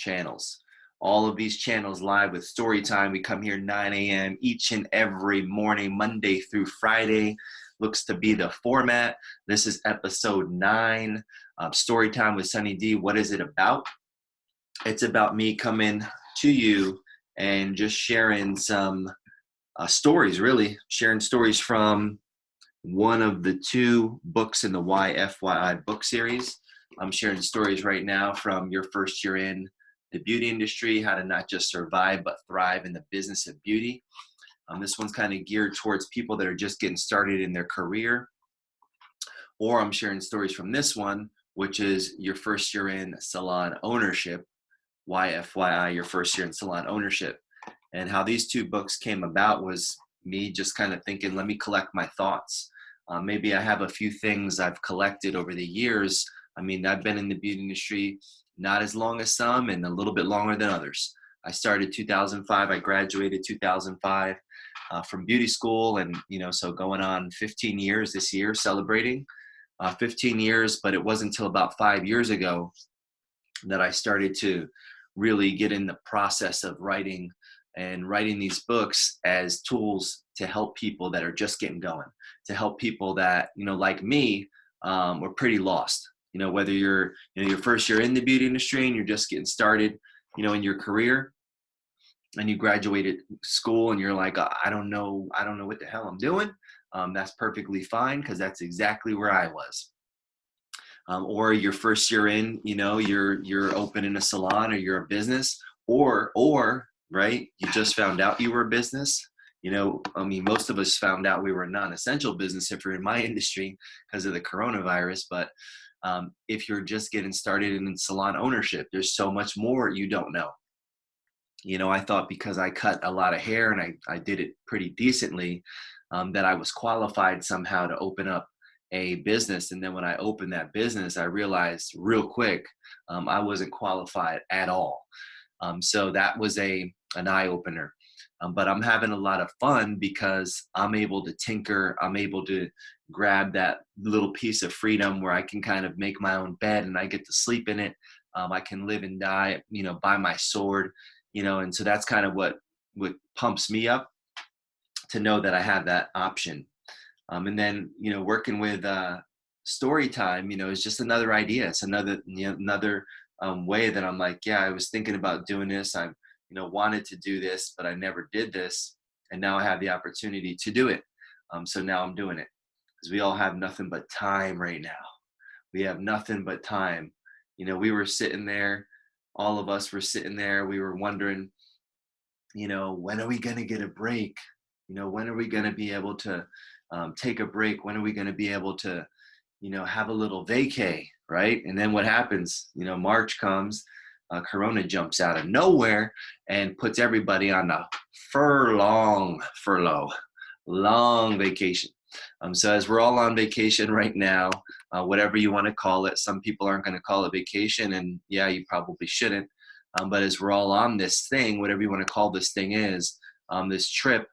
channels. All of these channels live with StoryTime. We come here 9 a.m. each and every morning, Monday through Friday. Looks to be the format. This is episode 9, StoryTime with Sonny D. What is it about? It's about me coming to you and just sharing some stories, really. Sharing stories from one of the 2 books in the YFYI book series. I'm sharing stories right now from your first year in the beauty industry, how to not just survive, but thrive in the business of beauty. This one's kind of geared towards people that are just getting started in their career. Or I'm sharing stories from this one, which is your first year in salon ownership, YFYI, your first year in salon ownership. And how these 2 books came about was me just kind of thinking, let me collect my thoughts. Maybe I have a few things I've collected over the years. I mean, I've been in the beauty industry not as long as some and a little bit longer than others. I started 2005. I graduated 2005 from beauty school. And, so going on 15 years this year, celebrating 15 years. But it wasn't until about 5 years ago that I started to really get in the process of writing these books as tools to help people that are just getting going, to help people that, like me, were pretty lost. Whether you're, your first year in the beauty industry and you're just getting started, in your career, and you graduated school and you're like, I don't know what the hell I'm doing. That's perfectly fine, because that's exactly where I was. Or your first year in, you're opening a salon or you're a business, or right, you just found out you were a business. Most of us found out we were a non-essential business if you're in my industry because of the coronavirus. But if you're just getting started in salon ownership, there's so much more you don't know. I thought because I cut a lot of hair and I did it pretty decently, that I was qualified somehow to open up a business. And then when I opened that business, I realized real quick, I wasn't qualified at all. So that was an eye opener. But I'm having a lot of fun because I'm able to tinker. I'm able to grab that little piece of freedom where I can kind of make my own bed and I get to sleep in it. I can live and die, by my sword, and so that's kind of what pumps me up to know that I have that option. And then, working with StoryTime, is just another idea. It's another way that I'm like, yeah, I was thinking about doing this. I wanted to do this, but I never did this. And now I have the opportunity to do it. So now I'm doing it, because we all have nothing but time right now. We have nothing but time. We were sitting there, all of us were sitting there. We were wondering, when are we going to get a break? When are we going to be able to take a break? When are we going to be able to, have a little vacay, right? And then what happens? March comes, Corona jumps out of nowhere and puts everybody on a furlough, long vacation. So as we're all on vacation right now, whatever you want to call it, some people aren't going to call it vacation, and yeah, you probably shouldn't. But as we're all on this thing, whatever you want to call this thing is, this trip,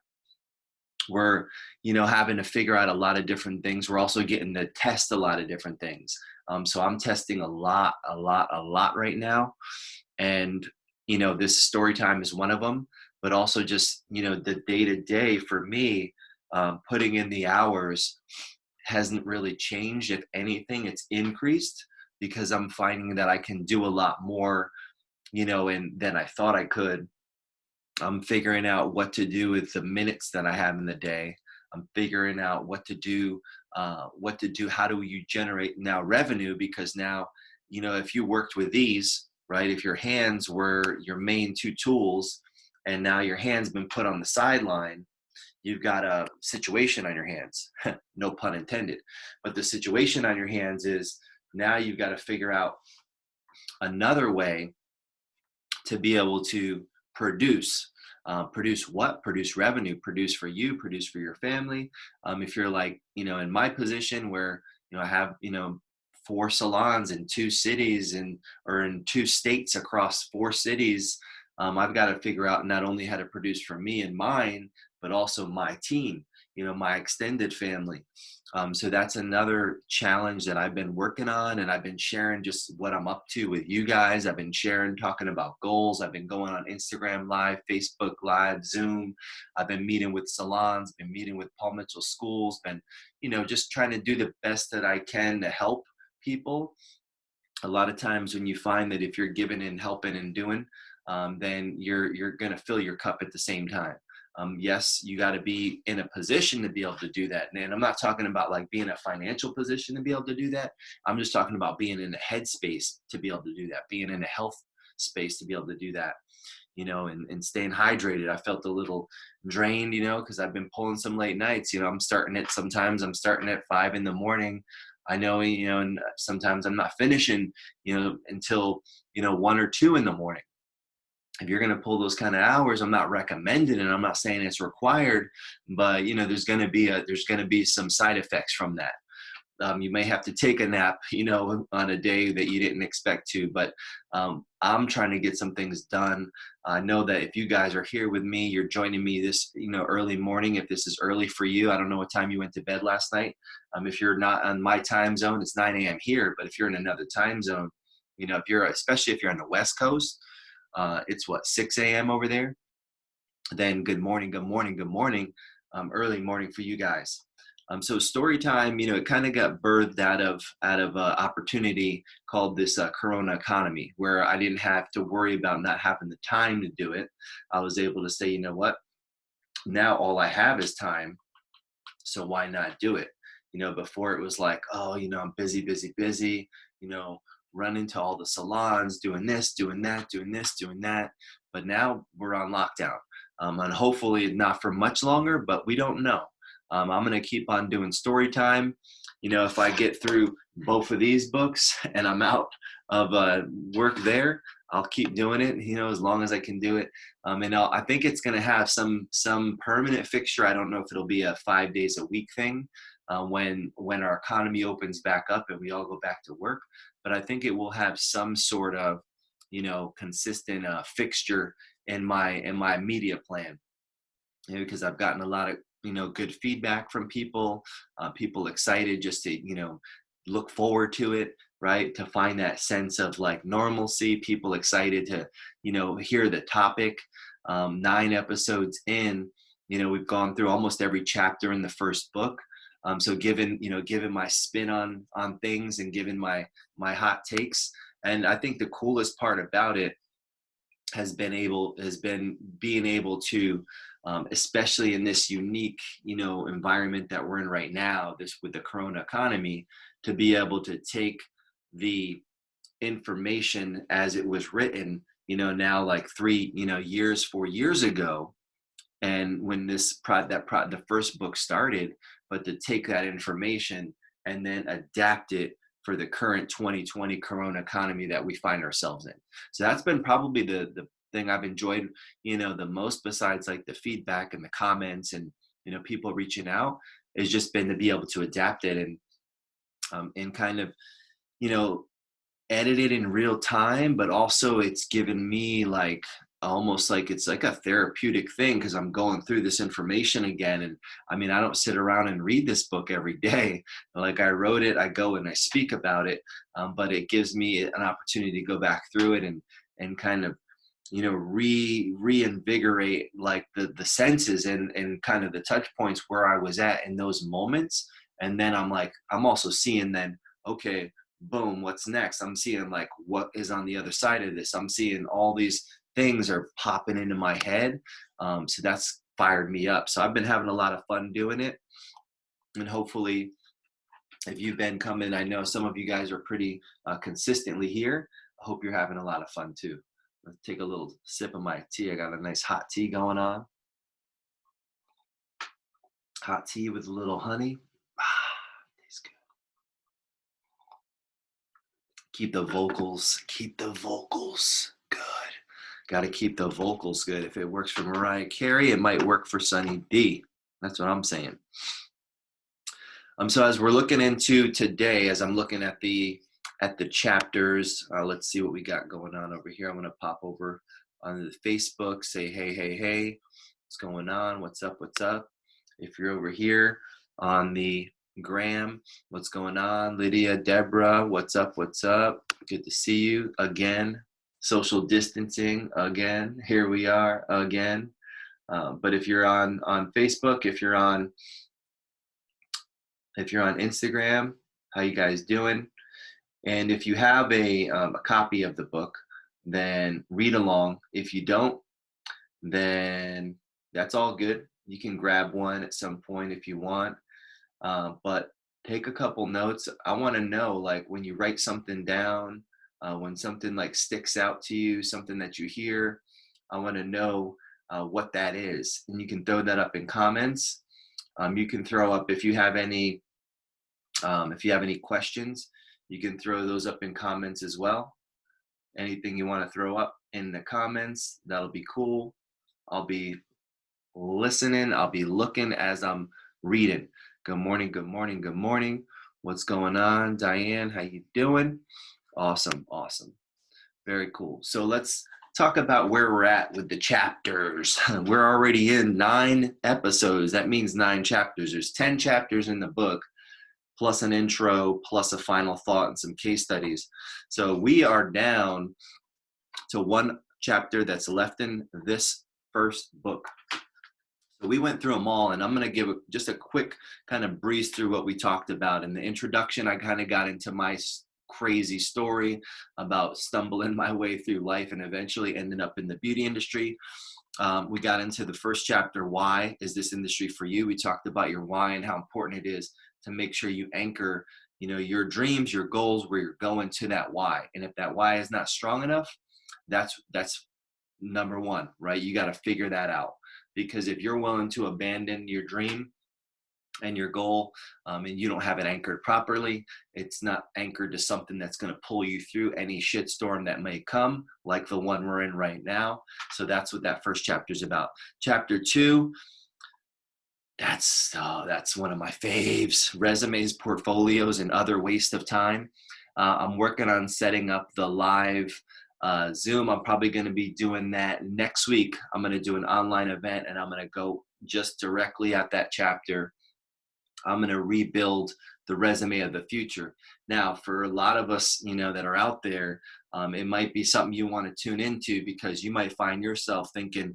we're, having to figure out a lot of different things. We're also getting to test a lot of different things. So I'm testing a lot right now. And, this story time is one of them, but also just, the day to day for me, putting in the hours hasn't really changed. If anything, it's increased, because I'm finding that I can do a lot more, and than I thought I could. I'm figuring out what to do with the minutes that I have in the day. I'm figuring out what to do. How do you generate now revenue? Because now, if you worked with these, right, if your hands were your main 2 tools and now your hands been put on the sideline, you've got a situation on your hands, no pun intended. But the situation on your hands is now you've got to figure out another way to be able to produce. Produce what? Produce revenue, produce for you, produce for your family. If you're like, in my position where, I have, 4 salons in 2 cities or in 2 states across 4 cities, I've got to figure out not only how to produce for me and mine, but also my team. my extended family. So that's another challenge that I've been working on, and I've been sharing just what I'm up to with you guys. I've been sharing, talking about goals. I've been going on Instagram Live, Facebook Live, Zoom. I've been meeting with salons, been meeting with Paul Mitchell schools, been, just trying to do the best that I can to help people. A lot of times when you find that if you're giving and helping and doing, then you're going to fill your cup at the same time. Yes, you got to be in a position to be able to do that. And I'm not talking about like being a financial position to be able to do that. I'm just talking about being in a headspace to be able to do that, being in a health space to be able to do that, and staying hydrated. I felt a little drained, because I've been pulling some late nights. Sometimes I'm starting at 5 a.m. I know, and sometimes I'm not finishing, until, 1 or 2 a.m. If you're going to pull those kind of hours, I'm not recommending it. I'm not saying it's required, but there's going to be some side effects from that. You may have to take a nap, on a day that you didn't expect to, but I'm trying to get some things done. I know that if you guys are here with me, you're joining me this, early morning. If this is early for you, I don't know what time you went to bed last night. If you're not on my time zone, it's 9 a.m. here, but if you're in another time zone, especially if you're on the West Coast, it's what, 6 a.m. over there? Then good morning, good morning, good morning. Early morning for you guys. So story time, it kind of got birthed out of opportunity called this Corona economy, where I didn't have to worry about not having the time to do it. I was able to say, you know what, now all I have is time, so why not do it? Before it was like, oh, I'm busy, busy, busy, running to all the salons, doing this, doing that, doing this, doing that. But now we're on lockdown, and hopefully not for much longer, but we don't know. I'm going to keep on doing story time. If I get through both of these books and I'm out of work there, I'll keep doing it, as long as I can do it. And I think it's going to have some permanent fixture. I don't know if it'll be a 5 days a week thing when our economy opens back up and we all go back to work. But I think it will have some sort of, consistent fixture in my media plan. Because I've gotten a lot of good feedback from people excited just to look forward to it, right? To find that sense of like normalcy, people excited to hear the topic. 9 episodes in, we've gone through almost every chapter in the first book. So given my spin on things and given my hot takes, and I think the coolest part about it has been being able to, especially in this unique, environment that we're in right now, this with the Corona economy, to be able to take the information as it was written, now like 4 years ago, and when the first book started, but to take that information and then adapt it for the current 2020 Corona economy that we find ourselves in. So that's been probably the thing I've enjoyed, the most, besides like the feedback and the comments and, people reaching out, has just been to be able to adapt it and kind of, edit it in real time. But also it's given me like, almost like it's like a therapeutic thing, because I'm going through this information again. And I mean, I don't sit around and read this book every day. Like, I wrote it, I go and I speak about it, but it gives me an opportunity to go back through it and kind of reinvigorate like the senses and kind of the touch points where I was at in those moments. And then I'm also seeing then, okay, boom, what's next? I'm seeing like what is on the other side of this. I'm seeing all these things are popping into my head. So that's fired me up. So I've been having a lot of fun doing it. And hopefully, if you've been coming, I know some of you guys are pretty consistently here. I hope you're having a lot of fun too. Let's take a little sip of my tea. I got a nice hot tea going on. Hot tea with a little honey. Tastes good. Keep the vocals good. Got to keep the vocals good. If it works for Mariah Carey, it might work for Sonny D. That's what I'm saying. So as we're looking into today, as I'm looking at the chapters, let's see what we got going on over here. I'm going to pop over on the Facebook, say, hey, what's going on? What's up? If you're over here on the gram, what's going on? Lydia, Deborah, what's up? What's up? Good to see you again. Social distancing again. Here we are again. But if you're on Facebook, if you're on Instagram, how you guys doing? And if you have a copy of the book, then read along. If you don't, then that's all good. You can grab one at some point if you want. But take a couple notes. I want to know, like, when you write something down, when something like sticks out to you, something that you hear, I want to know what that is. And you can throw that up in comments. You can throw up if you have any questions, you can throw those up in comments as well. Anything you want to throw up in the comments, that'll be cool. I'll be listening. I'll be looking as I'm reading. Good morning, good morning, good morning. What's going on, Diane? How you doing? Awesome, awesome. Very cool. So let's talk about where we're at with the chapters. We're already in 9 episodes. That means 9 chapters. There's 10 chapters in the book, plus an intro, plus a final thought and some case studies. So we are down to 1 chapter that's left in this first book. So we went through them all, and I'm going to give just a quick kind of breeze through what we talked about. In the introduction, I kind of got into my crazy story about stumbling my way through life and eventually ending up in the beauty industry. We got into the first chapter, why is this industry for you? We talked about your why and how important it is to make sure you anchor, your dreams, your goals, where you're going to that why. And if that why is not strong enough, that's number 1, right? You got to figure that out. Because if you're willing to abandon your dream and your goal, and you don't have it anchored properly, it's not anchored to something that's going to pull you through any shitstorm that may come, like the one we're in right now. So that's what that first chapter is about. Chapter 2, that's one of my faves. Resumes, portfolios, and other waste of time. I'm working on setting up the live Zoom. I'm probably going to be doing that next week. I'm going to do an online event, and I'm going to go just directly at that chapter. I'm going to rebuild the resume of the future. Now, for a lot of us, that are out there, it might be something you want to tune into, because you might find yourself thinking,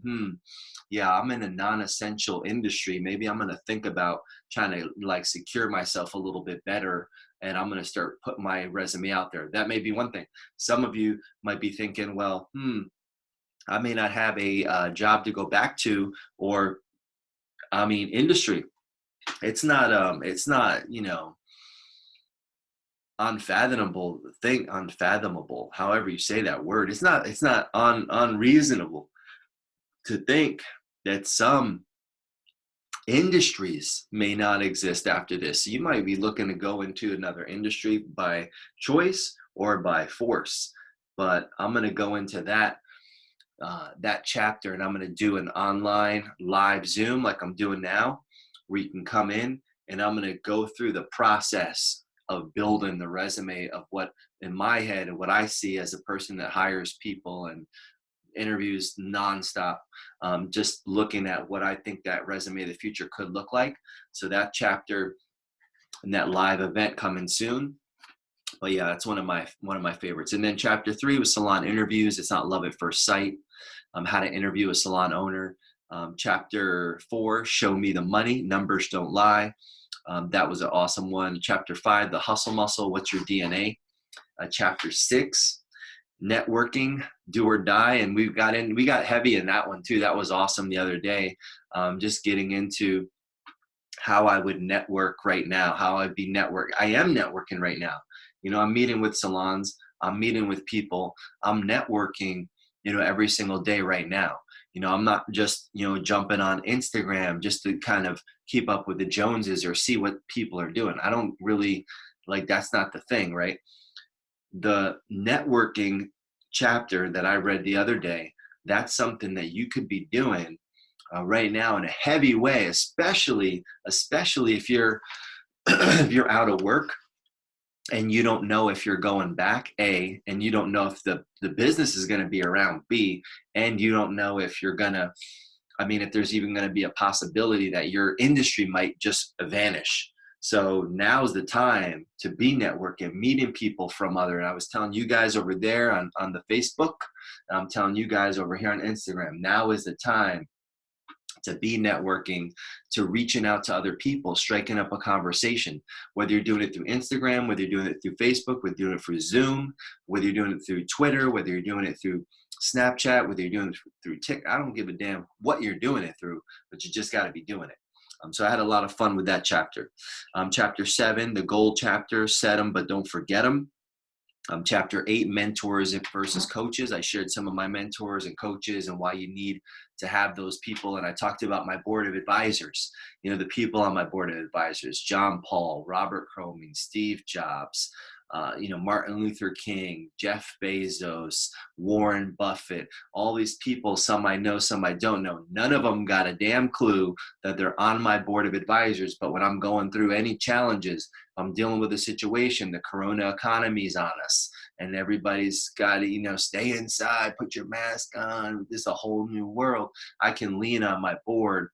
yeah, I'm in a non-essential industry. Maybe I'm going to think about trying to secure myself a little bit better, and I'm going to start putting my resume out there. That may be one thing. Some of you might be thinking, well, I may not have a job to go back to, or industry. It's not unfathomable, however you say that word. It's not unreasonable to think that some industries may not exist after this. So you might be looking to go into another industry by choice or by force. But I'm going to go into that chapter, and I'm going to do an online live Zoom like I'm doing now, where you can come in, and I'm going to go through the process of building the resume of what in my head and what I see as a person that hires people and interviews nonstop, just looking at what I think that resume of the future could look like. So that chapter and that live event coming soon. But yeah, that's one of my favorites. And then chapter 3 was salon interviews. It's not love at first sight. How to interview a salon owner. Chapter 4, show me the money. Numbers don't lie. That was an awesome one. Chapter 5, the hustle muscle. What's your DNA? Chapter 6, networking, do or die. And we got heavy in that one too. That was awesome the other day. Just getting into how I would network right now, how I'd be I am networking right now. I'm meeting with salons. I'm meeting with people. I'm networking, every single day right now. I'm not just, jumping on Instagram just to kind of keep up with the Joneses or see what people are doing. I don't really that's not the thing, right? The networking chapter that I read the other day, that's something that you could be doing right now in a heavy way, especially if you're if you're out of work and you don't know if you're going back, A, and you don't know if the business is going to be around, B, and you don't know if you're going to I mean, if there's even going to be a possibility that your industry might just vanish. So now's the time to be networking, meeting people from other. And I was telling you guys over there on the Facebook, and I'm telling you guys over here on Instagram, now is the time to be networking, to reaching out to other people, striking up a conversation, whether you're doing it through Instagram, whether you're doing it through Facebook, whether you're doing it through Zoom, whether you're doing it through Twitter, whether you're doing it through Snapchat, whether you're doing it through TikTok. I don't give a damn what you're doing it through, but you just got to be doing it. So I had a lot of fun with that chapter. Chapter 7, the gold chapter, set them, but don't forget them. Chapter 8, mentors versus coaches. I shared some of my mentors and coaches and why you need to have those people. And I talked about my board of advisors, the people on my board of advisors, John Paul, Robert Cromie, Steve Jobs, Martin Luther King, Jeff Bezos, Warren Buffett, all these people, some I know, some I don't know. None of them got a damn clue that they're on my board of advisors. But when I'm going through any challenges, I'm dealing with a situation, the corona economy's on us and everybody's got to, stay inside, put your mask on. This is a whole new world. I can lean on my board,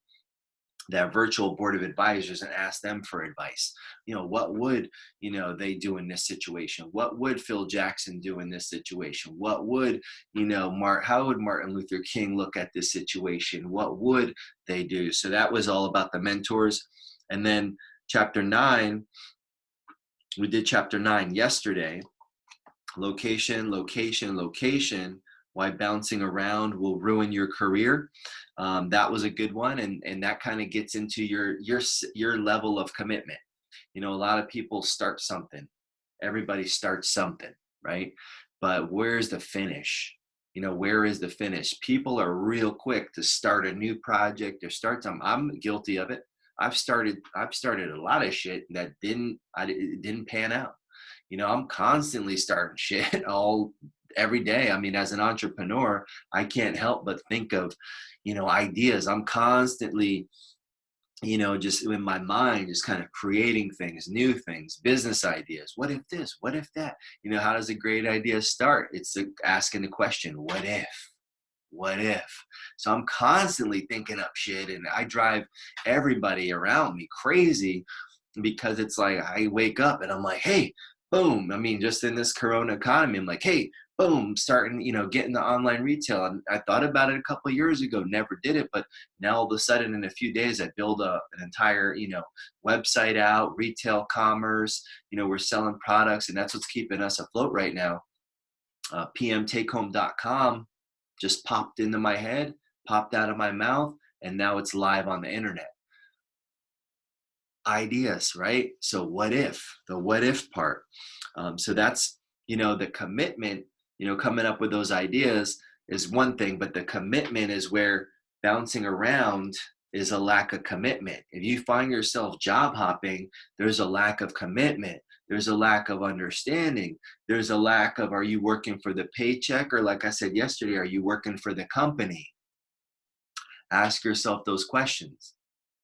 that virtual board of advisors, and ask them for advice. What would, they do in this situation? What would Phil Jackson do in this situation? What would, how would Martin Luther King look at this situation? What would they do? So that was all about the mentors. And then chapter 9, we did chapter 9 yesterday. Location, location, location. Why bouncing around will ruin your career. That was a good one, and that kind of gets into your level of commitment. A lot of people start something. Everybody starts something, right? But where's the finish? Where is the finish? People are real quick to start a new project or start something. I'm guilty of it. I've started a lot of shit that it didn't pan out. I'm constantly starting shit every day. I mean, as an entrepreneur, I can't help but think of, ideas. I'm constantly, just in my mind, just kind of creating things, new things, business ideas. What if this? What if that? How does a great idea start? It's asking the question, what if? What if? So I'm constantly thinking up shit, and I drive everybody around me crazy because it's like I wake up and I'm like, hey, boom. I mean, just in this corona economy, I'm like, hey, boom, starting, getting the online retail. And I thought about it a couple of years ago, never did it. But now all of a sudden in a few days, I build an entire, website out, retail commerce, we're selling products, and that's what's keeping us afloat right now. PMTakeHome.com just popped into my head, popped out of my mouth, and now it's live on the internet. Ideas, right? So what if, the what if part. So that's, the commitment, coming up with those ideas is one thing, but the commitment is where bouncing around is a lack of commitment. If you find yourself job hopping, there's a lack of commitment. There's a lack of understanding. There's a lack of, are you working for the paycheck? Or like I said yesterday, are you working for the company? Ask yourself those questions,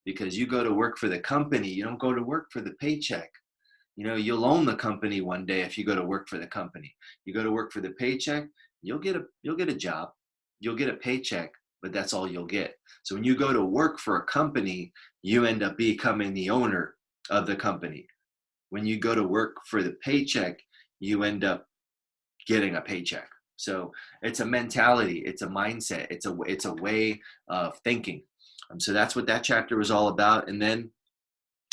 because you go to work for the company. You don't go to work for the paycheck. You'll own the company one day if you go to work for the company. You go to work for the paycheck, you'll get a job, you'll get a paycheck, but that's all you'll get. So when you go to work for a company, you end up becoming the owner of the company. When you go to work for the paycheck, you end up getting a paycheck. So it's a mentality, it's a mindset, it's a way of thinking. So that's what that chapter was all about. And then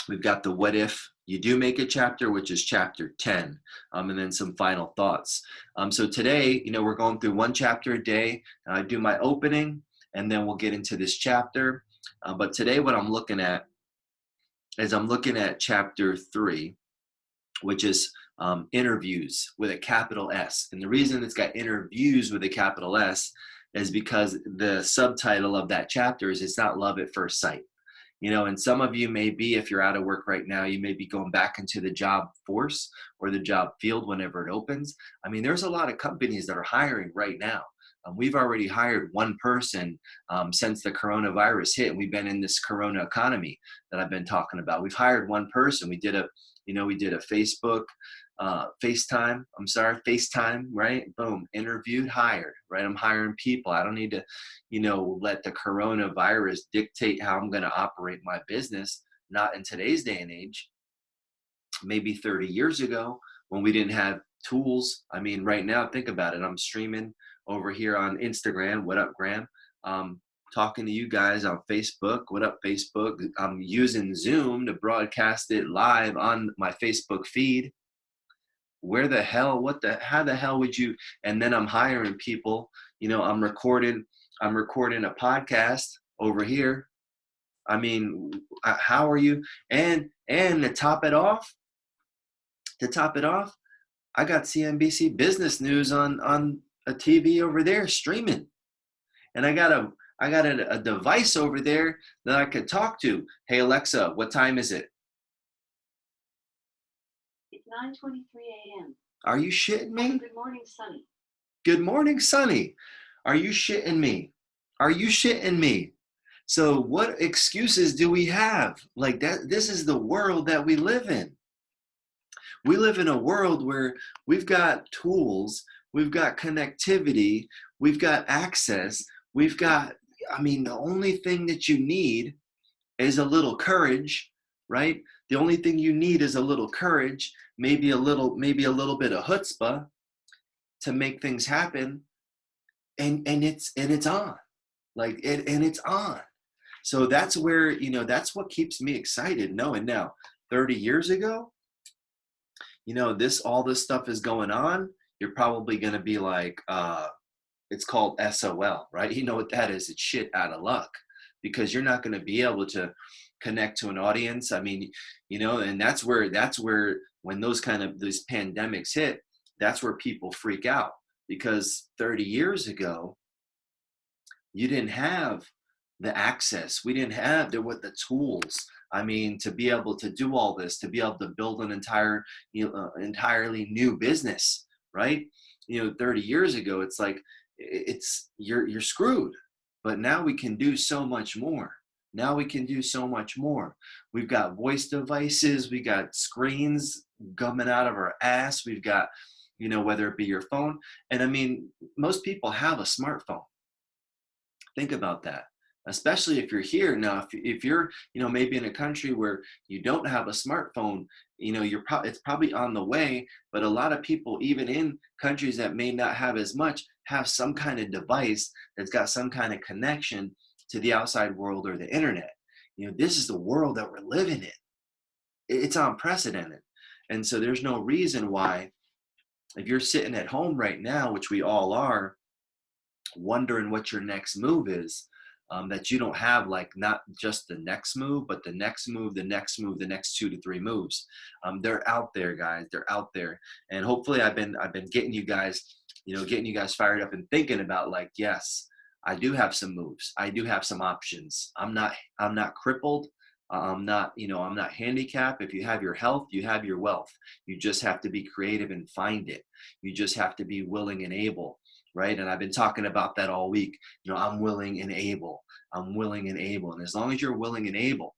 we've got the what if you do make a chapter, which is chapter 10, and then some final thoughts. So today, we're going through one chapter a day. I do my opening, and then we'll get into this chapter. But today what I'm looking at is I'm looking at chapter 3, which is interviews with a capital S. And the reason it's got interviews with a capital S is because the subtitle of that chapter is It's Not Love at First Sight. And some of you may be, if you're out of work right now, you may be going back into the job force or the job field whenever it opens. I mean, there's a lot of companies that are hiring right now. We've already hired one person since the coronavirus hit, and we've been in this corona economy that I've been talking about. We've hired one person. We did a Facebook FaceTime, right? Boom, interviewed, hired, right? I'm hiring people. I don't need to, let the coronavirus dictate how I'm going to operate my business. Not in today's day and age. Maybe 30 years ago when we didn't have tools. I mean, right now, think about it. I'm streaming over here on Instagram. What up, Graham? Talking to you guys on Facebook. What up, Facebook? I'm using Zoom to broadcast it live on my Facebook feed. How the hell would you? And then I'm hiring people. I'm recording a podcast over here. I mean, how are you? And to top it off, I got CNBC Business News on a TV over there streaming, and I got a device over there that I could talk to. Hey Alexa, what time is it? It's 9:23 a.m. Are you shitting me? Good morning, Sonny. Good morning, Sonny. Are you shitting me? Are you shitting me? So what excuses do we have? Like that, this is the world that we live in. We live in a world where we've got tools, we've got connectivity, we've got access, the only thing that you need is a little courage, right? The only thing you need is a little courage, maybe a little bit of chutzpah to make things happen. And it's on. It's on. So that's where, that's what keeps me excited knowing now 30 years ago, all this stuff is going on. You're probably going to be like, it's called SOL, right? You know what that is? It's shit out of luck, because you're not going to be able to connect to an audience. I mean, and that's where when those pandemics hit, that's where people freak out, because 30 years ago, you didn't have the access. We didn't have the tools. I mean, to be able to do all this, to be able to build an entirely new business, right? 30 years ago, it's like, you're screwed. But now we can do so much more. We've got voice devices, we got screens coming out of our ass. We've got, whether it be your phone. And I mean, most people have a smartphone. Think about that. Especially if you're here now, if you're, maybe in a country where you don't have a smartphone, it's probably on the way. But a lot of people, even in countries that may not have as much, have some kind of device that's got some kind of connection to the outside world or the internet. This is the world that we're living in. It's unprecedented. And so there's no reason why, if you're sitting at home right now, which we all are, wondering what your next move is, that you don't have, like, not just the next move, but the next move, the next 2 to 3 moves. They're out there, guys. They're out there. And hopefully I've been getting you guys fired up and thinking about, like, yes, I do have some moves. I do have some options. I'm not crippled. I'm not handicapped. If you have your health, you have your wealth. You just have to be creative and find it. You just have to be willing and able. Right. And I've been talking about that all week. I'm willing and able. And as long as you're willing and able,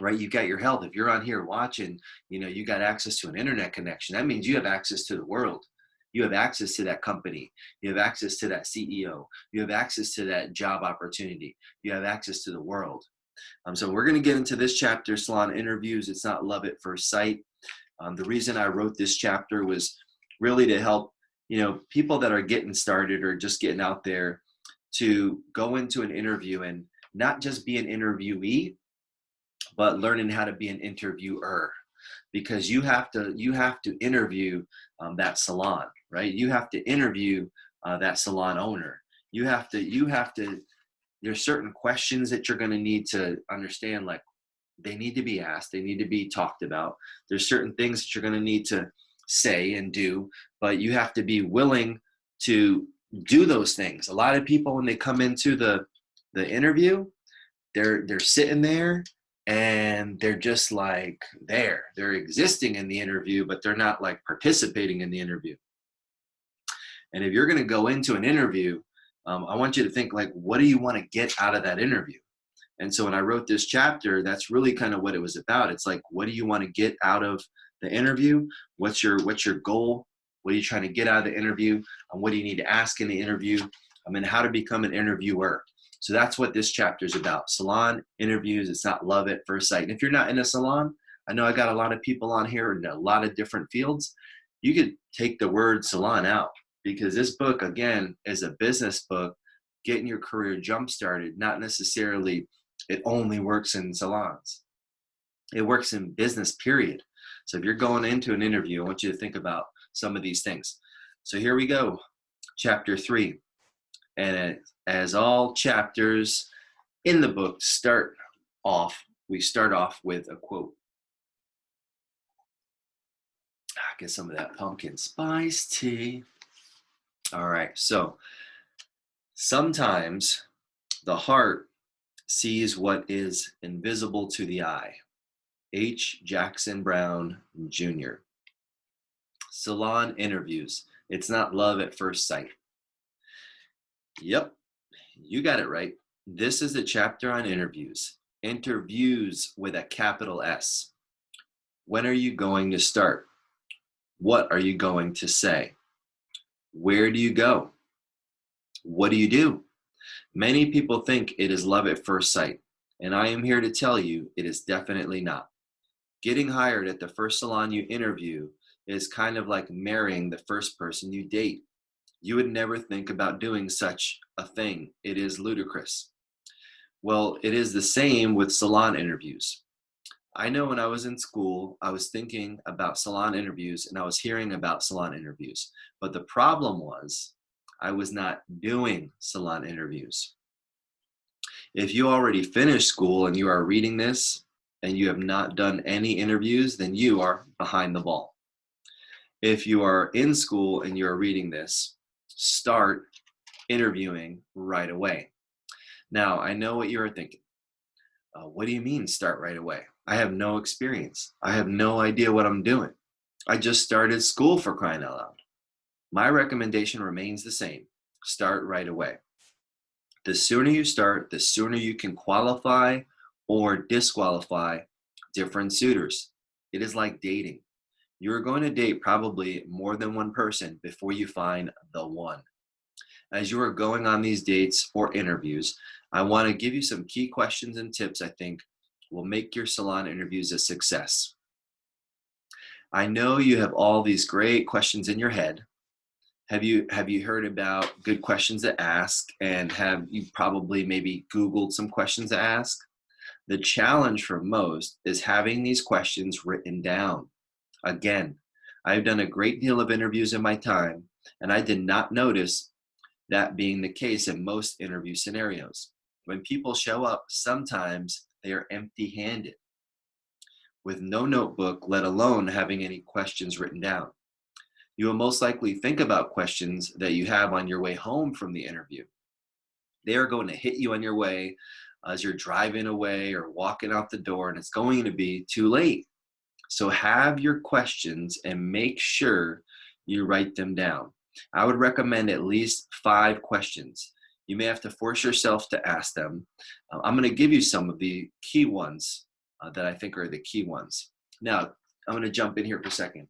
right, you've got your health. If you're on here watching, you got access to an internet connection. That means you have access to the world. You have access to that company. You have access to that CEO. You have access to that job opportunity. You have access to the world. So we're going to get into this chapter, Salon Interviews. It's not love at first sight. The reason I wrote this chapter was really to help people that are getting started or just getting out there to go into an interview and not just be an interviewee, but learning how to be an interviewer, because you have to interview that salon, right? You have to interview that salon owner. You have to, there's certain questions that you're going to need to understand, like, they need to be asked, they need to be talked about. There's certain things that you're going to need to say and do, but you have to be willing to do those things. A lot of people, when they come into the interview, they're sitting there and they're just like they're existing in the interview, but they're not like participating in the interview. And if you're going to go into an interview, I want you to think, like, what do you want to get out of that interview? And so when I wrote this chapter, that's really kind of what it was about. It's like, what do you want to get out of the interview. What's your goal? What are you trying to get out of the interview? And what do you need to ask in the interview? And how to become an interviewer. So that's what this chapter is about. Salon interviews. It's not love at first sight. And if you're not in a salon, I know I got a lot of people on here in a lot of different fields. You could take the word salon out, because this book, again, is a business book, getting your career jump started. Not necessarily it only works in salons. It works in business, period. So if you're going into an interview, I want you to think about some of these things. So here we go, chapter 3. And as all chapters in the book we start off with a quote. Get some of that pumpkin spice tea. All right, so sometimes the heart sees what is invisible to the eye. H. Jackson Brown Jr. Salon interviews. It's not love at first sight. Yep, you got it right. This is a chapter on interviews. Interviews with a capital S. When are you going to start? What are you going to say? Where do you go? What do you do? Many people think it is love at first sight, and I am here to tell you it is definitely not. Getting hired at the first salon you interview is kind of like marrying the first person you date. You would never think about doing such a thing. It is ludicrous. Well, it is the same with salon interviews. I know when I was in school, I was thinking about salon interviews and I was hearing about salon interviews. But the problem was I was not doing salon interviews. If you already finished school and you are reading this and you have not done any interviews, then you are behind the ball. If you are in school and you're reading this, start interviewing right away. Now, I know what you're thinking. What do you mean start right away? I have no experience. I have no idea what I'm doing. I just started school, for crying out loud. My recommendation remains the same. Start right away. The sooner you start, the sooner you can qualify or disqualify different suitors. It is like dating. You're going to date probably more than one person before you find the one. As you are going on these dates or interviews, I want to give you some key questions and tips I think will make your salon interviews a success. I know you have all these great questions in your head. Have you heard about good questions to ask, and have you probably maybe Googled some questions to ask? The challenge for most is having these questions written down. Again, I've done a great deal of interviews in my time, and I did not notice that being the case in most interview scenarios. When people show up, sometimes they are empty-handed, with no notebook, let alone having any questions written down. You will most likely think about questions that you have on your way home from the interview. They are going to hit you on your way as you're driving away or walking out the door, and it's going to be too late. So have your questions and make sure you write them down. I would recommend at least 5 questions. You may have to force yourself to ask them. I'm going to give you some of the key ones that I think are the key ones. Now, I'm going to jump in here for a second.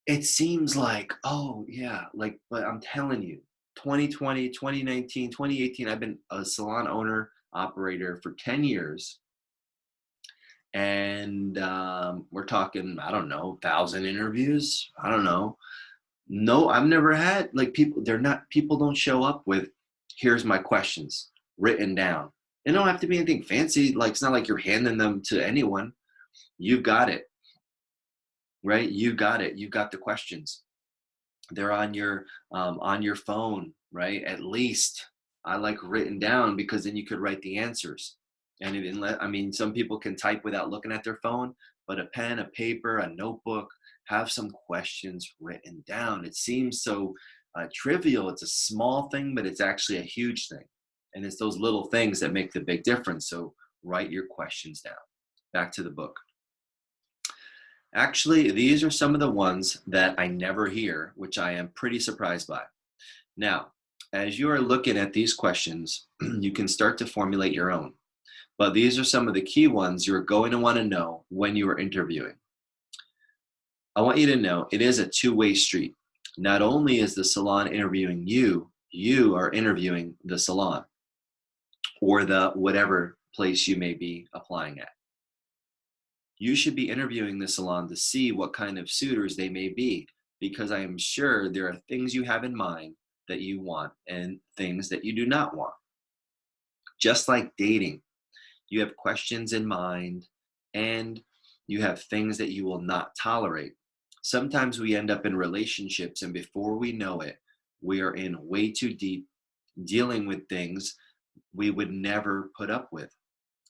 It seems like, oh yeah, but I'm telling you, 2020, 2019, 2018, I've been a salon owner, operator for 10 years. And we're talking, I don't know, 1,000 interviews. I don't know. No, I've never had people don't show up with, here's my questions written down. It don't have to be anything fancy. It's not like you're handing them to anyone. You've got it, right? You got it. You got the questions. They're on your phone, right? At least I like written down, because then you could write the answers. And some people can type without looking at their phone, but a pen, a paper, a notebook, have some questions written down. It seems so trivial. It's a small thing, but it's actually a huge thing. And it's those little things that make the big difference. So write your questions down. Back to the book. Actually, these are some of the ones that I never hear, which I am pretty surprised by. Now, as you are looking at these questions, you can start to formulate your own. But these are some of the key ones you're going to want to know when you are interviewing. I want you to know it is a two-way street. Not only is the salon interviewing you, you are interviewing the salon or the whatever place you may be applying at. You should be interviewing the salon to see what kind of suitors they may be, because I am sure there are things you have in mind that you want and things that you do not want. Just like dating, you have questions in mind and you have things that you will not tolerate. Sometimes we end up in relationships, and before we know it, we are in way too deep, dealing with things we would never put up with.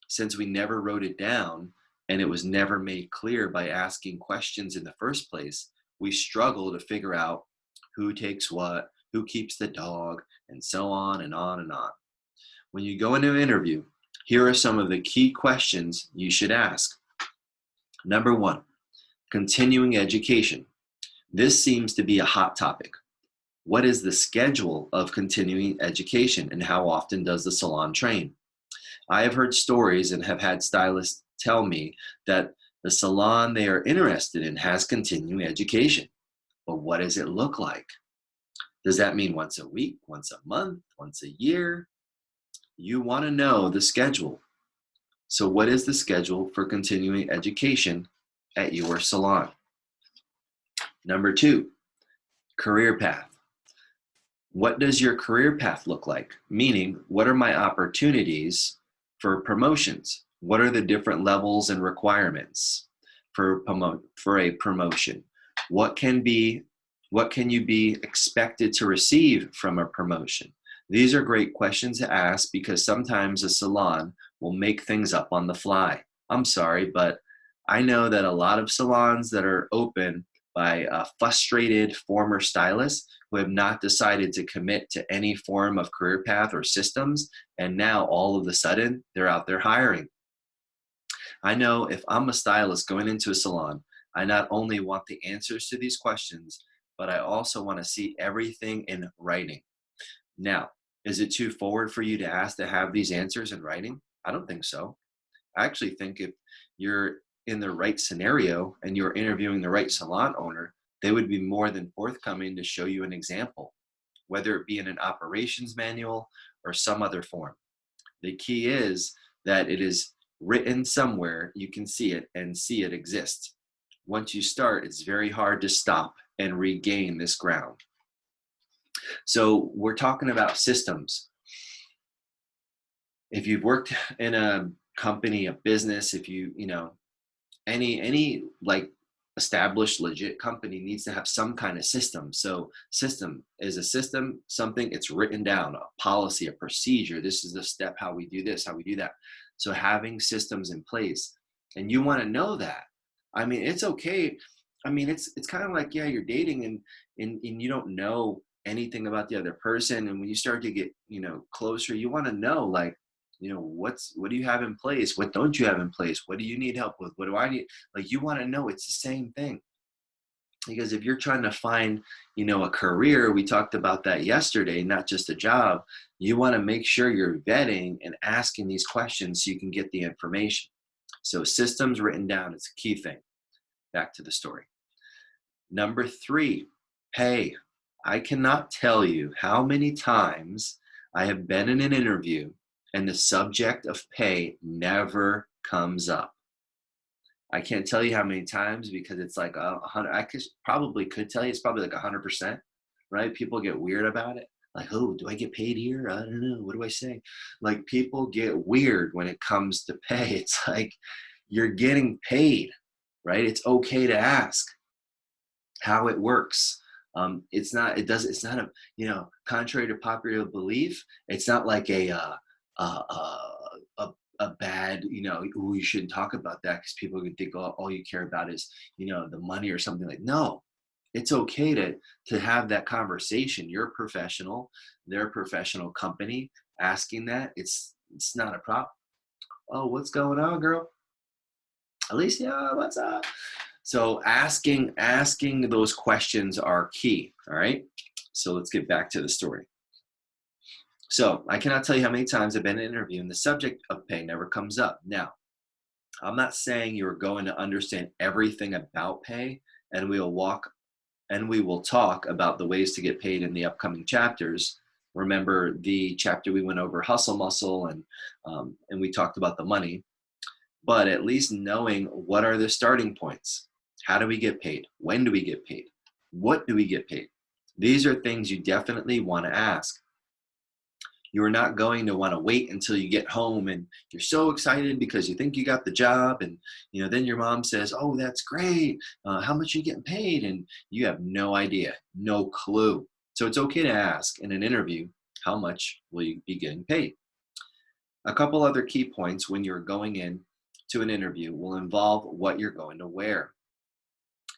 Since we never wrote it down and it was never made clear by asking questions in the first place, we struggle to figure out who takes what, who keeps the dog, and so on and on and on. When you go into an interview, here are some of the key questions you should ask. Number one, continuing education. This seems to be a hot topic. What is the schedule of continuing education, and how often does the salon train? I have heard stories and have had stylists tell me that the salon they are interested in has continuing education. But what does it look like? Does that mean once a week, once a month, once a year? You want to know the schedule. So what is the schedule for continuing education at your salon? Number two, career path. What does your career path look like? Meaning, what are my opportunities for promotions? What are the different levels and requirements for a promotion? What can you be expected to receive from a promotion? These are great questions to ask, because sometimes a salon will make things up on the fly. I'm sorry, but I know that a lot of salons that are open by frustrated former stylists who have not decided to commit to any form of career path or systems, and now all of a sudden they're out there hiring. I know if I'm a stylist going into a salon, I not only want the answers to these questions, but I also want to see everything in writing. Now, is it too forward for you to ask to have these answers in writing? I don't think so. I actually think if you're in the right scenario and you're interviewing the right salon owner, they would be more than forthcoming to show you an example, whether it be in an operations manual or some other form. The key is that it is written somewhere, you can see it and see it exists. Once you start, it's very hard to stop and regain this ground. So we're talking about systems. If you've worked in a company, a business, if any like established legit company needs to have some kind of system. So system is a system, something it's written down, a policy, a procedure. This is the step, how we do this, how we do that. So having systems in place, and you want to know that. I mean, it's okay. I mean, it's kind of like, yeah, you're dating and you don't know anything about the other person. And when you start to get, closer, you want to know, like, what do you have in place? What don't you have in place? What do you need help with? What do I need? Like, you want to know. It's the same thing. Because if you're trying to find, a career, we talked about that yesterday, not just a job, you want to make sure you're vetting and asking these questions so you can get the information. So systems written down is a key thing. Back to the story. Number three, pay. I cannot tell you how many times I have been in an interview and the subject of pay never comes up. I can't tell you how many times, because it's like 100. I could tell you it's probably like 100%, right? People get weird about it. Like, oh, do I get paid here? I don't know. What do I say? Like, people get weird when it comes to pay. It's like, you're getting paid, right? It's okay to ask how it works. It's not contrary to popular belief, it's not like a bad, you shouldn't talk about that because people can think, oh, all you care about is, the money or something. Like, no, it's okay to have that conversation. You're a professional, they're a professional company. Asking that, it's not a problem. Oh, what's going on, girl? Alicia, what's up? So asking those questions are key. All right. So let's get back to the story. So I cannot tell you how many times I've been in an interview and the subject of pay never comes up. Now, I'm not saying you're going to understand everything about pay and we will talk about the ways to get paid in the upcoming chapters. Remember the chapter we went over hustle muscle, and we talked about the money, but at least knowing what are the starting points. How do we get paid? When do we get paid? What do we get paid? These are things you definitely want to ask. You are not going to want to wait until you get home and you're so excited because you think you got the job, and then your mom says, "Oh, that's great. How much are you getting paid?" And you have no idea, no clue. So it's okay to ask in an interview, how much will you be getting paid? A couple other key points when you're going in to an interview will involve what you're going to wear.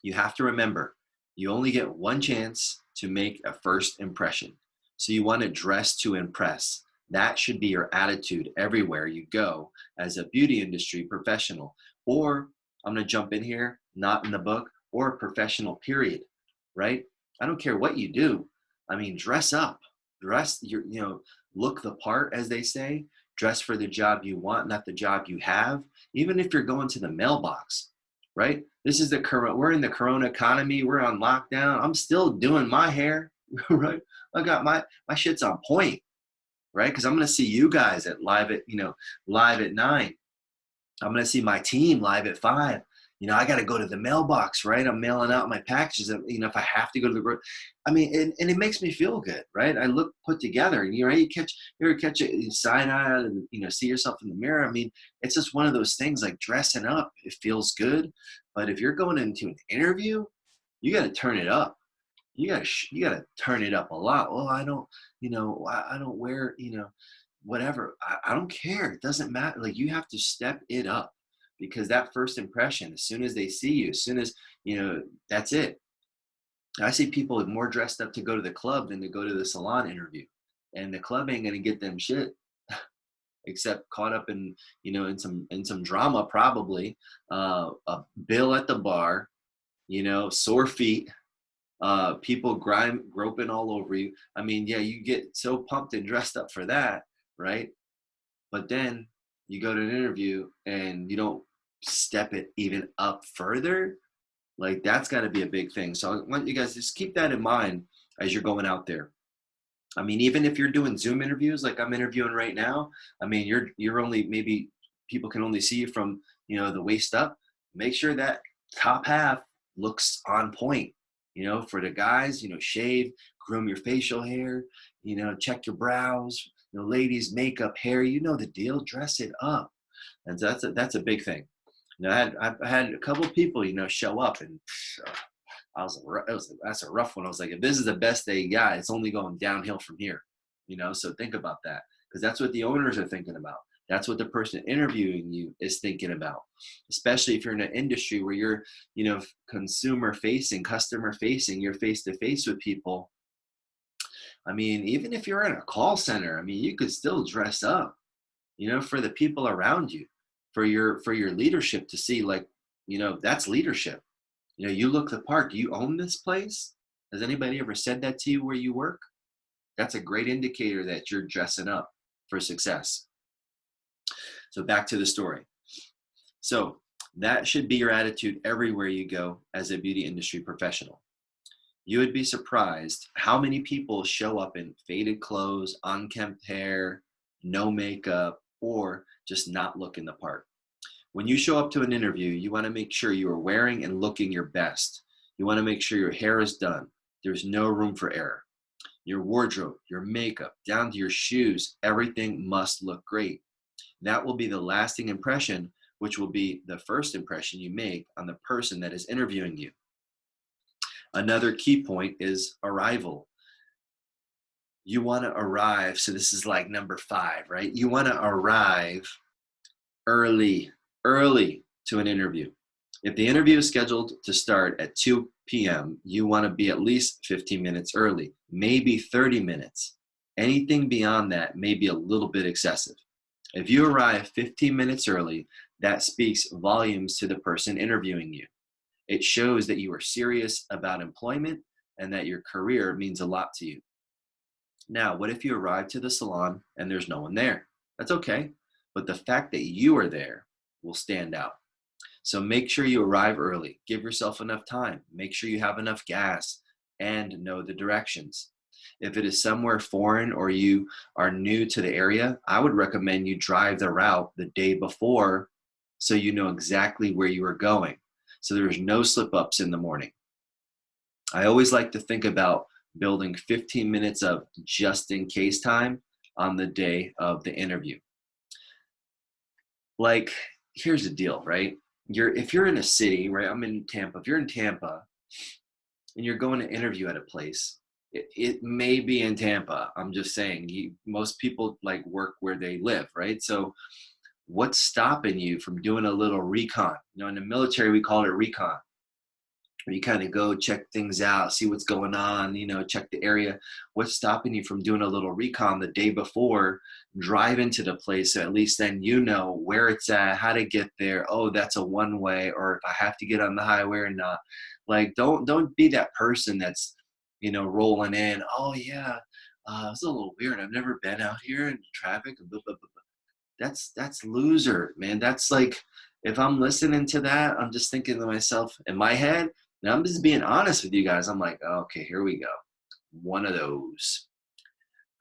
You have to remember, you only get one chance to make a first impression. So you want to dress to impress. That should be your attitude everywhere you go as a beauty industry professional. Or I'm going to jump in here, not in the book, or a professional, period, right? I don't care what you do. I mean, dress up, look the part, as they say. Dress for the job you want, not the job you have. Even if you're going to the mailbox, right? We're in the corona economy. We're on lockdown. I'm still doing my hair, right? I got my shit's on point, right? Because I'm going to see you guys live at 9. I'm going to see my team live at 5. I got to go to the mailbox, right? I'm mailing out my packages. If I have to go to and it makes me feel good, right? I look put together, and you ever catch a side eye and see yourself in the mirror. I mean, it's just one of those things, like dressing up. It feels good, but if you're going into an interview, you got to turn it up. You gotta turn it up a lot. Well, I don't wear, whatever. I don't care. It doesn't matter. Like, you have to step it up, because that first impression, as soon as they see you, as soon as, that's it. I see people more dressed up to go to the club than to go to the salon interview. And the club ain't gonna get them shit, except caught up in some drama, probably. A bill at the bar, sore feet, people groping all over you. I mean, yeah, you get so pumped and dressed up for that, right? But then you go to an interview and you don't step it even up further. Like, that's got to be a big thing. So I want you guys just keep that in mind as you're going out there. I mean, even if you're doing Zoom interviews like I'm interviewing right now, I mean, you're only, maybe people can only see you from, the waist up. Make sure that top half looks on point. For the guys, shave, groom your facial hair, check your brows, ladies, makeup, hair, the deal, dress it up. And so that's a big thing. I had a couple of people, show up, and that's a rough one. I was like, if this is the best they got, it's only going downhill from here. So think about that, because that's what the owners are thinking about. That's what the person interviewing you is thinking about, especially if you're in an industry where you're, consumer facing, customer facing, you're face to face with people. I mean, even if you're in a call center, I mean, you could still dress up, for the people around you, for your leadership to see, like, that's leadership. You look the part. Do you own this place? Has anybody ever said that to you where you work? That's a great indicator that you're dressing up for success. So back to the story. So that should be your attitude everywhere you go as a beauty industry professional. You would be surprised how many people show up in faded clothes, unkempt hair, no makeup, or just not looking the part. When you show up to an interview, you want to make sure you are wearing and looking your best. You want to make sure your hair is done. There's no room for error. Your wardrobe, your makeup, down to your shoes, everything must look great. That will be the lasting impression, which will be the first impression you make on the person that is interviewing you. Another key point is arrival. You want to arrive. So this is like number 5, right? You want to arrive early to an interview. If the interview is scheduled to start at 2 p.m., you want to be at least 15 minutes early, maybe 30 minutes. Anything beyond that may be a little bit excessive. If you arrive 15 minutes early, that speaks volumes to the person interviewing you. It shows that you are serious about employment and that your career means a lot to you. Now, what if you arrive to the salon and there's no one there? That's okay, but the fact that you are there will stand out. So make sure you arrive early. Give yourself enough time. Make sure you have enough gas and know the directions. If it is somewhere foreign or you are new to the area, I would recommend you drive the route the day before so you know exactly where you are going. So there's no slip ups in the morning. I always like to think about building 15 minutes of just in case time on the day of the interview. Like, here's the deal, right? If you're in a city, right? I'm in Tampa. If you're in Tampa and you're going to interview at a place, it may be in Tampa. I'm just saying, most people like work where they live, right? So what's stopping you from doing a little recon? In the military, we call it recon. Where you kind of go check things out, see what's going on, check the area. What's stopping you from doing a little recon the day before? Drive into the place, so at least then you know where it's at, how to get there. Oh, that's a one way, or if I have to get on the highway or not. Like, don't be that person that's rolling in. Oh yeah, it's a little weird. I've never been out here in traffic. Blah, blah, blah, blah. That's loser, man. That's like, if I'm listening to that, I'm just thinking to myself in my head. Now, I'm just being honest with you guys. I'm like, okay, here we go. One of those.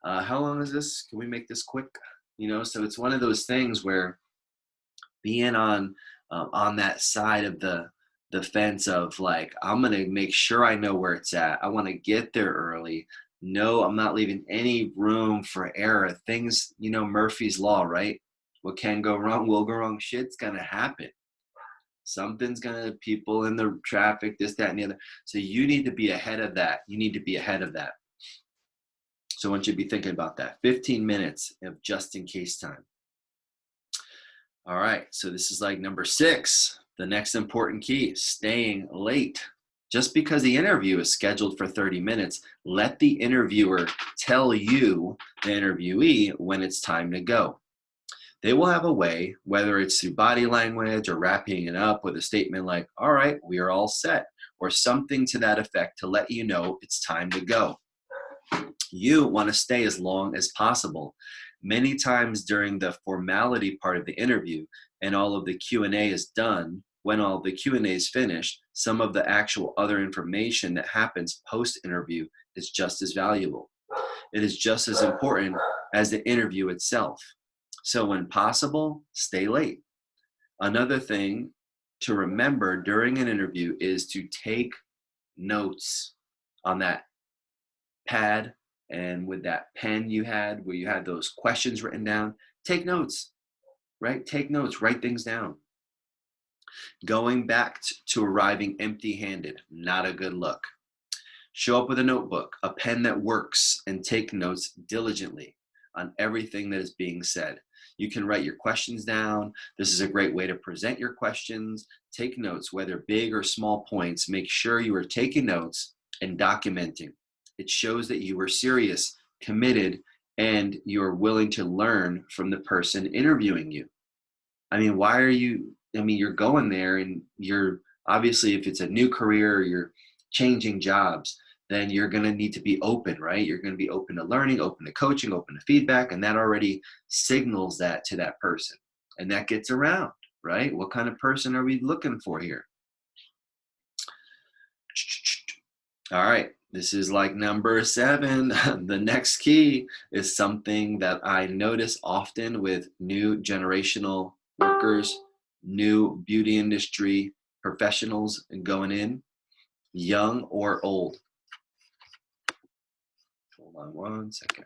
How long is this? Can we make this quick? So it's one of those things where being on that side of the fence of like, I'm going to make sure I know where it's at. I want to get there early. No, I'm not leaving any room for error. Things, Murphy's Law, right? What can go wrong will go wrong. Shit's going to happen. Something's gonna, people in the traffic, this, that, and the other. So you need to be ahead of that. So I want you to be thinking about that. 15 minutes of just in case time. All right, so this is like number 6, the next important key, staying late. Just because the interview is scheduled for 30 minutes, let the interviewer tell you, the interviewee, when it's time to go. They will have a way, whether it's through body language or wrapping it up with a statement like, all right, we are all set, or something to that effect to let you know it's time to go. You want to stay as long as possible. Many times during the formality part of the interview and all of the Q&A is done, when all the Q&A is finished, some of the actual other information that happens post-interview is just as valuable. It is just as important as the interview itself. So when possible, stay late. Another thing to remember during an interview is to take notes on that pad and with that pen you had where you had those questions written down. Take notes, right? Take notes, write things down. Going back to arriving empty-handed, not a good look. Show up with a notebook, a pen that works, and take notes diligently on everything that is being said. You can write your questions down. This is a great way to present your questions. Take notes, whether big or small points. Make sure you are taking notes and documenting. It shows that you are serious, committed, and you're willing to learn from the person interviewing you. You're going there and you're obviously, if it's a new career or you're changing jobs, then you're going to need to be open, right? You're going to be open to learning, open to coaching, open to feedback, and that already signals that to that person. And that gets around, right? What kind of person are we looking for here? All right, this is like number 7. The next key is something that I notice often with new generational workers, new beauty industry professionals going in, young or old. Hold on one second.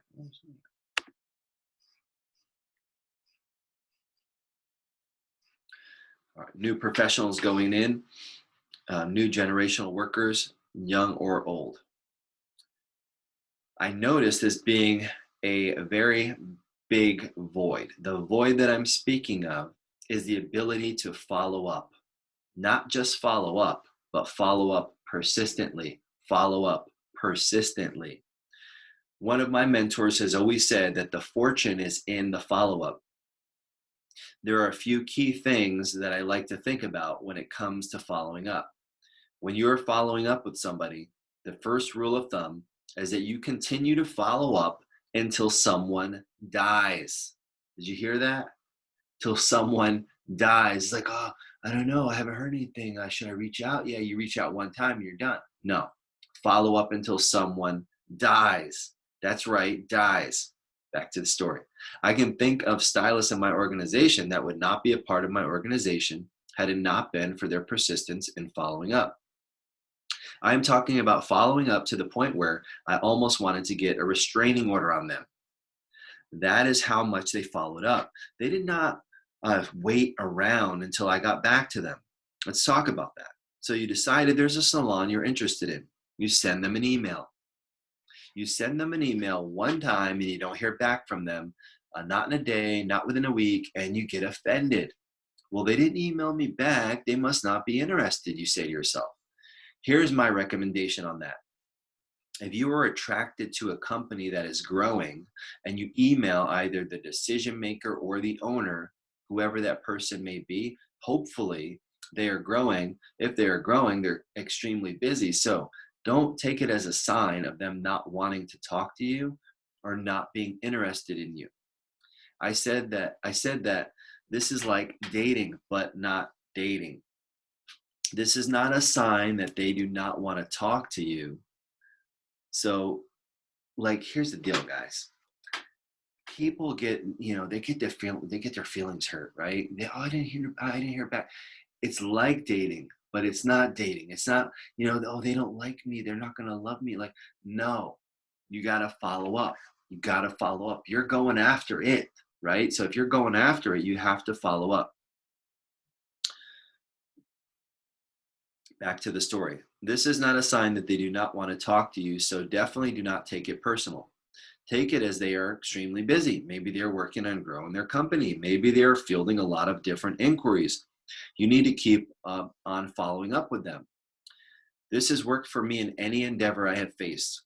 All right, new professionals going in, new generational workers, young or old. I notice this being a very big void. The void that I'm speaking of is the ability to follow up. Not just follow up, but follow up persistently. Follow up persistently. One of my mentors has always said that the fortune is in the follow-up. There are a few key things that I like to think about when it comes to following up. When you're following up with somebody, the first rule of thumb is that you continue to follow up until someone dies. Did you hear that? Till someone Dies. It's like, oh, I don't know. I haven't heard anything. Should I reach out? Yeah, you reach out one time and you're done. No. Follow up until someone dies. That's right, dies. Back to the story. I can think of stylists in my organization that would not be a part of my organization had it not been for their persistence in following up. I am talking about following up to the point where I almost wanted to get a restraining order on them. That is how much they followed up. They did not wait around until I got back to them. Let's talk about that. So you decided there's a salon you're interested in. You send them an email. You send them an email one time and you don't hear back from them, not in a day, not within a week, and you get offended. Well, they didn't email me back. They must not be interested, you say to yourself. Here's my recommendation on that. If you are attracted to a company that is growing and you email either the decision maker or the owner, whoever that person may be, hopefully they are growing. If they are growing, they're extremely busy. So don't take it as a sign of them not wanting to talk to you or not being interested in you. I said that this is like dating, but not dating. This is not a sign that they do not want to talk to you. So, like, here's the deal, guys. People get, they get their feelings hurt, right? I didn't hear back. It's like dating, but it's not dating. It's not, oh, they don't like me. They're not gonna love me. Like, no, you gotta follow up. You gotta follow up. You're going after it, right? So if you're going after it, you have to follow up. Back to the story. This is not a sign that they do not want to talk to you, so definitely do not take it personal. Take it as they are extremely busy. Maybe they're working on growing their company. Maybe they're fielding a lot of different inquiries. You need to keep on following up with them. This has worked for me in any endeavor I have faced.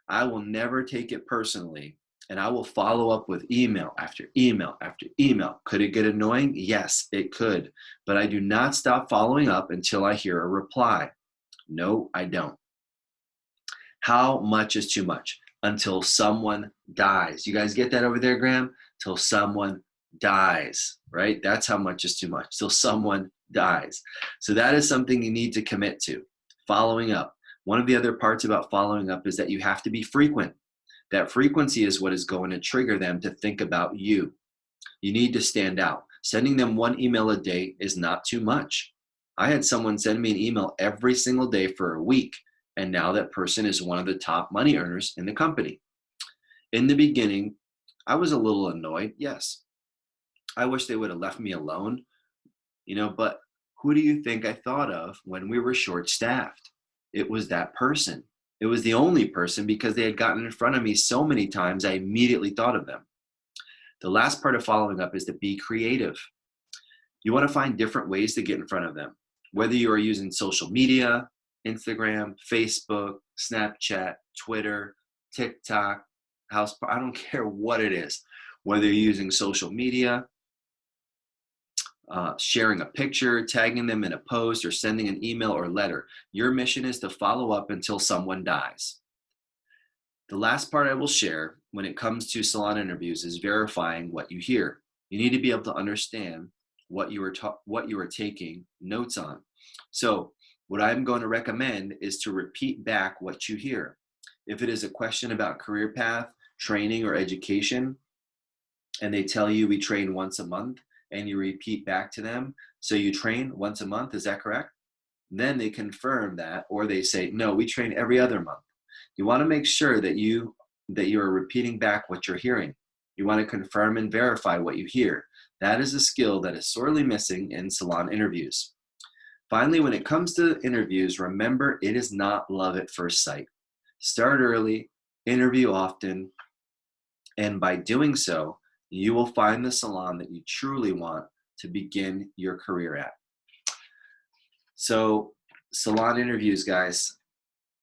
I will never take it personally, and I will follow up with email after email after email. Could it get annoying? Yes, it could. But I do not stop following up until I hear a reply. No, I don't. How much is too much? Until someone dies. You guys get that over there, Graham? Till someone dies, right? That's how much is too much. Till someone dies. So that is something you need to commit to. Following up. One of the other parts about following up is that you have to be frequent. That frequency is what is going to trigger them to think about you. You need to stand out. Sending them one email a day is not too much. I had someone send me an email every single day for a week, and now that person is one of the top money earners in the company. In the beginning, I was a little annoyed, yes. I wish they would have left me alone, but who do you think I thought of when we were short-staffed? It was that person. It was the only person because they had gotten in front of me so many times, I immediately thought of them. The last part of following up is to be creative. You want to find different ways to get in front of them. Whether you are using social media, Instagram, Facebook, Snapchat, Twitter, TikTok, I don't care what it is. Whether you're using social media, sharing a picture, tagging them in a post, or sending an email or letter. Your mission is to follow up until someone dies. The last part I will share when it comes to salon interviews is verifying what you hear. You need to be able to understand what you are taking notes on. So what I'm going to recommend is to repeat back what you hear. If it is a question about career path, training, or education, and they tell you we train once a month, and you repeat back to them, so you train once a month, is that correct? Then they confirm that, or they say, no, we train every other month. You want to make sure that you are repeating back what you're hearing. You want to confirm and verify what you hear. That is a skill that is sorely missing in salon interviews. Finally, when it comes to interviews, remember it is not love at first sight. Start early, interview often, and by doing so, you will find the salon that you truly want to begin your career at. So, salon interviews, guys.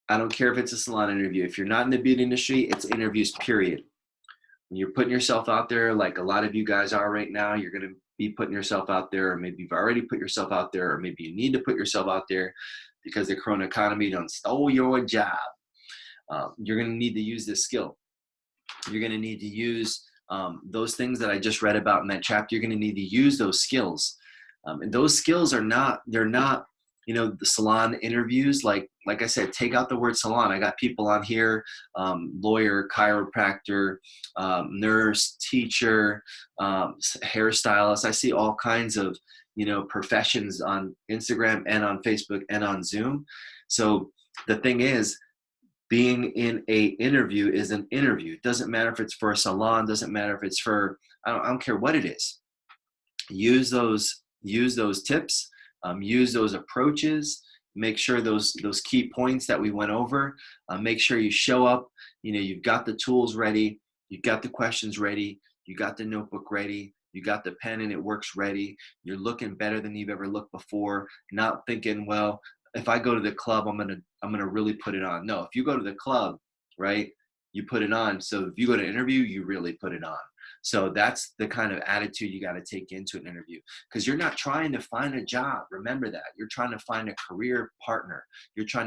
I don't care if it's a salon interview. If you're not in the beauty industry, it's interviews, period. When you're putting yourself out there, like a lot of you guys are right now, you're going to be putting yourself out there, or maybe you've already put yourself out there, or maybe you need to put yourself out there because the corona economy done stole your job. You're going to need to use this skill. You're going to need to use those things that I just read about in that chapter. You're going to need to use those skills. And those skills are not, they're not, the salon interviews, like I said, take out the word salon. I got people on here, lawyer, chiropractor, nurse, teacher, hairstylist. I see all kinds of, professions on Instagram and on Facebook and on Zoom. So the thing is, being in a interview is an interview. It doesn't matter if it's for a salon, doesn't matter if it's for, I don't care what it is. Use those tips, use those approaches, make sure those key points that we went over, make sure you show up, you've got the tools ready, you've got the questions ready, you got the notebook ready, you got the pen and it works ready, you're looking better than you've ever looked before, not thinking, well, if I go to the club, I'm gonna really put it on. No, if you go to the club, right, you put it on. So if you go to interview, you really put it on. So that's the kind of attitude you got to take into an interview, because you're not trying to find a job. Remember that. You're trying to find a career partner. You're trying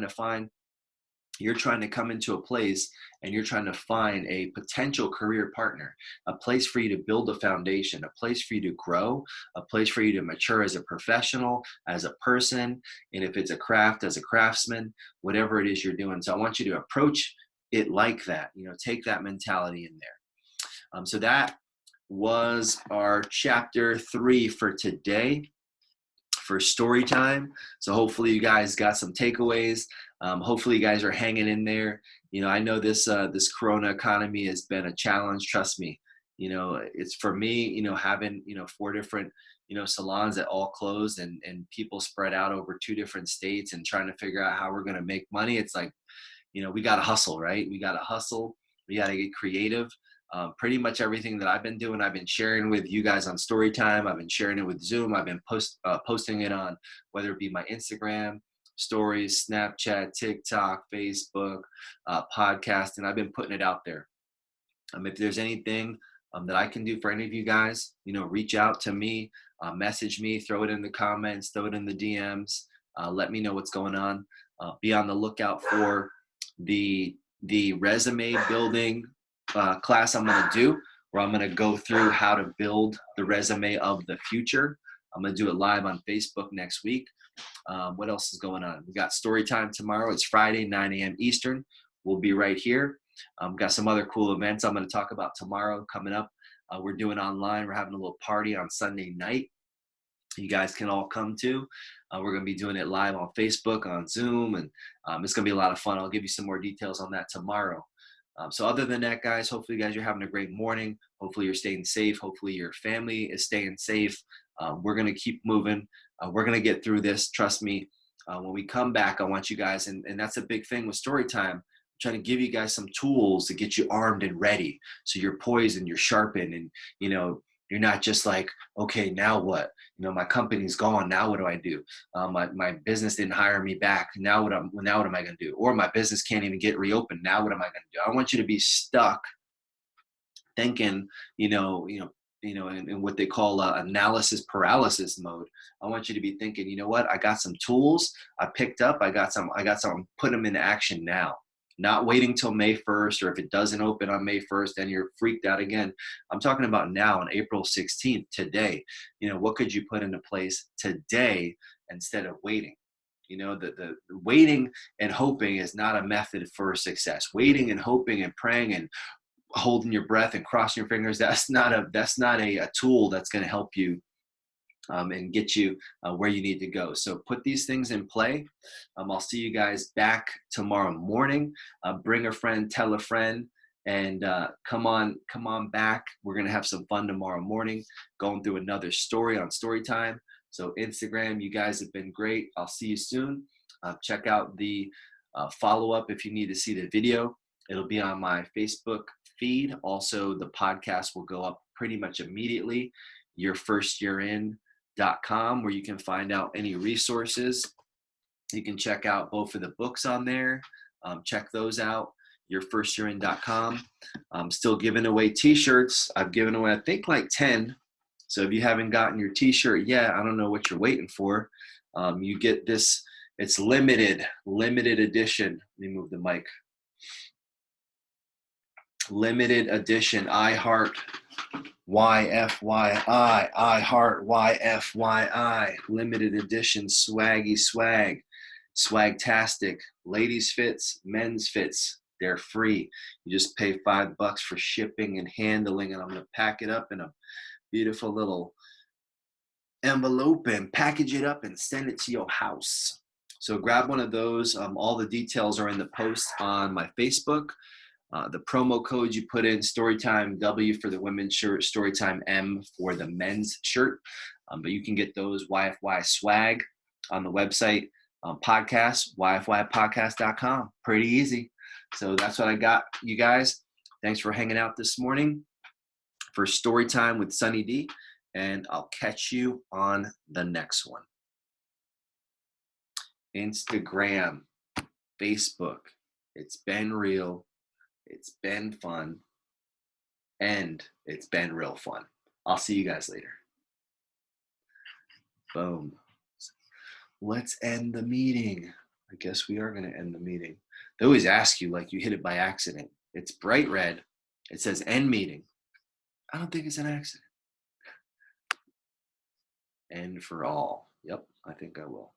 to come into a place and you're trying to find a potential career partner, a place for you to build a foundation, a place for you to grow, a place for you to mature as a professional, as a person, and if it's a craft, as a craftsman, whatever it is you're doing. So I want you to approach it like that, take that mentality in there. So that was our chapter 3 for today, for story time. So hopefully you guys got some takeaways. Hopefully you guys are hanging in there. I know this Corona economy has been a challenge. Trust me. It's for me. Having 4 different salons that all closed and people spread out over 2 different states and trying to figure out how we're going to make money. It's like, we got to hustle, right? We got to hustle. We got to get creative. Pretty much everything that I've been doing, I've been sharing with you guys on StoryTime. I've been sharing it with Zoom. I've been posting it on whether it be my Instagram stories, Snapchat, TikTok, Facebook, podcast, and I've been putting it out there. If there's anything that I can do for any of you guys, reach out to me, message me, throw it in the comments, throw it in the DMs. Let me know what's going on. Be on the lookout for the resume building class I'm going to do, where I'm going to go through how to build the resume of the future. I'm going to do it live on Facebook next week. What else is going on? We got story time tomorrow. It's Friday, 9 a.m. Eastern. We'll be right here. Got some other cool events I'm going to talk about tomorrow coming up. We're doing online. We're having a little party on Sunday night. You guys can all come to. We're going to be doing it live on Facebook, on Zoom, and it's going to be a lot of fun. I'll give you some more details on that tomorrow. So other than that, guys, hopefully you guys are having a great morning. Hopefully you're staying safe. Hopefully your family is staying safe. We're going to keep moving. We're going to get through this. Trust me. When we come back, I want you guys, and that's a big thing with Storytime, I'm trying to give you guys some tools to get you armed and ready. So you're poised and you're sharpened, and, you're not just like, okay, now what? My company's gone. Now what do I do? My business didn't hire me back. Now what am I going to do? Or my business can't even get reopened. Now what am I going to do? I want you to be stuck thinking, in what they call analysis paralysis mode. I want you to be thinking, you know what? I got some tools I picked up. I got some, put them into action now. Not waiting till May 1st, or if it doesn't open on May 1st, then you're freaked out again. I'm talking about now on April 16th, today. What could you put into place today instead of waiting? The waiting and hoping is not a method for success. Waiting and hoping and praying and holding your breath and crossing your fingers, that's not a tool that's going to help you and get you where you need to go. So put these things in play. I'll see you guys back tomorrow morning. Bring a friend, tell a friend, and come on back. We're going to have some fun tomorrow morning, going through another story on Storytime. So Instagram, you guys have been great. I'll see you soon. Check out the follow-up if you need to see the video. It'll be on my Facebook feed. Also, the podcast will go up pretty much immediately. YourFirstYearIn.com, where you can find out any resources. You can check out both of the books on there. Check those out. YourFirstYearIn.com. I'm still giving away t-shirts. I've given away, I think, like 10. So if you haven't gotten your t-shirt yet, I don't know what you're waiting for. You get this. It's limited edition. Let me move the mic. Limited edition I Heart YFYI, I heart YFYI, limited edition swaggy swag, swagtastic, ladies fits, men's fits. They're free. You just pay $5 for shipping and handling, and I'm gonna pack it up in a beautiful little envelope and package it up and send it to your house. So grab one of those. All the details are in the post on my Facebook. The promo code you put in, Storytime W for the women's shirt, Storytime M for the men's shirt. But you can get those YFY swag on the website, podcast, YFYpodcast.com. Pretty easy. So that's what I got, you guys. Thanks for hanging out this morning for Storytime with Sonny D. And I'll catch you on the next one. Instagram, Facebook. It's been real. It's been fun. And it's been real fun. I'll see you guys later. Boom. Let's end the meeting. I guess we are going to end the meeting. They always ask you like you hit it by accident. It's bright red. It says end meeting. I don't think it's an accident. End for all. Yep, I think I will.